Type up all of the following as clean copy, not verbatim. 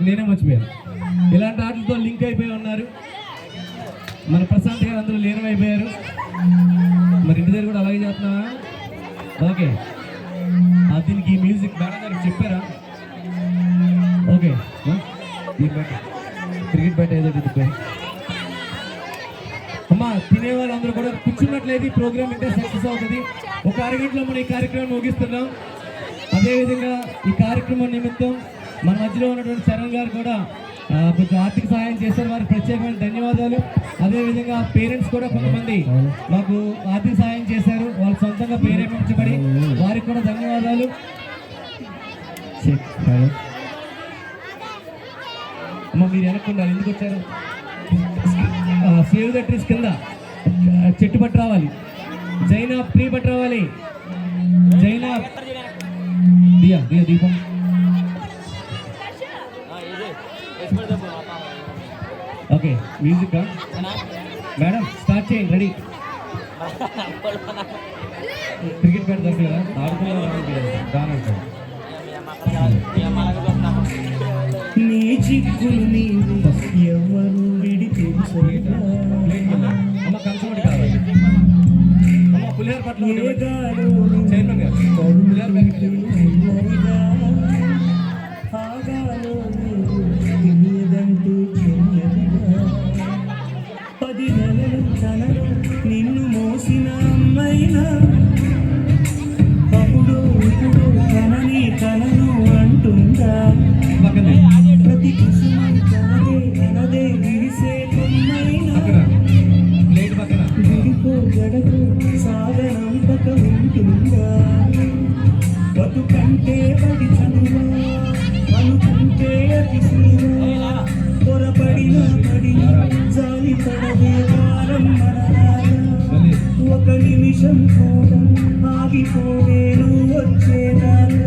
నేనే మర్చిపోయాను. ఇలాంటి ఆటలతో లింక్ అయిపోయి ఉన్నారు. మన ప్రశాంత్ గారు అందరూ లీనమైపోయారు. మరి ఇంటి దగ్గర కూడా అలాగే చేస్తున్నావా? ఓకే, దీనికి ఈ మ్యూజిక్ మేడం గారికి చెప్పారా? ఓకే, క్రికెట్ బ్యాట్ ఏదో అమ్మా. తినే వాళ్ళందరూ కూడా కూర్చున్నట్లయితే ఈ ప్రోగ్రామ్ ఇంకా సక్సెస్ అవుతుంది. ఒక అరగంటలో మనం ఈ కార్యక్రమం ముగిస్తున్నాం. అదేవిధంగా ఈ కార్యక్రమం నిమిత్తం మన మధ్యలో ఉన్నటువంటి చరణ్ గారు కూడా కొంచెం ఆర్థిక సహాయం చేశారు. వారికి ప్రత్యేకమైన ధన్యవాదాలు. అదేవిధంగా పేరెంట్స్ కూడా కొంతమంది మాకు ఆర్థిక సహాయం చేశారు. వాళ్ళు సొంతంగా ప్రేరేపించబడి వారికి కూడా ధన్యవాదాలు. అమ్మ మీరు వెనక్కుండాలి. ఎందుకు వచ్చారు? సేవ్ ద ట్రీస్ కింద చెట్టు పట్టు రావాలి. జైనా ట్రీ పట్టు రావాలి. జైనా దియా దియా దీపం. ఓకే, మ్యూజిక్ మేడం స్టార్ట్ చేయండి. రెడీ? క్రికెట్ బ్యాట్ దగ్గర ఆడుతున్నారు. నీ చిక్కులు నీవు ఎవరు విడితే అమ్మ కంచమడి కావాలి. అమ్మ పులిహార పట్ల చైర్మన్ గారు పులిహార ప్యాకెట్ నిన్ను మోసిన అమ్మైనా అప్పుడు ఇప్పుడు తనని తనను అంటుందా? ప్రతి కుసుమం తనదే తనదే విరిసే కొమ్మైనా విడిపో గడకు సాగనంపక ఉంటుందా? బతుకంటే పడి చనువా అనుకుంటే అతి సులువా? పొరపడిన పడి జాలి పడదే వారం మరణాల ఒక నిమిషం కూడా ఆగిపోవేను వచ్చేదాకా.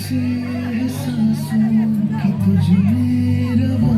से एहसासों की तुझ में रवा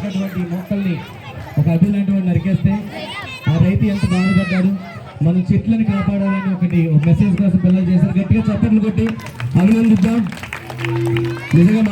పెంచినటువంటి మొక్కల్ని ఒక అడవి లాంటి వాడు నరికేస్తే ఆ రైతు ఎంత బాధపడ్డాడు. మనం చెట్లను కాపాడాలని ఒక మెసేజ్ కోసం పిల్లలు చేశారు. గట్టిగా చప్పట్లు కొట్టి అభినందిద్దాం. నిజంగా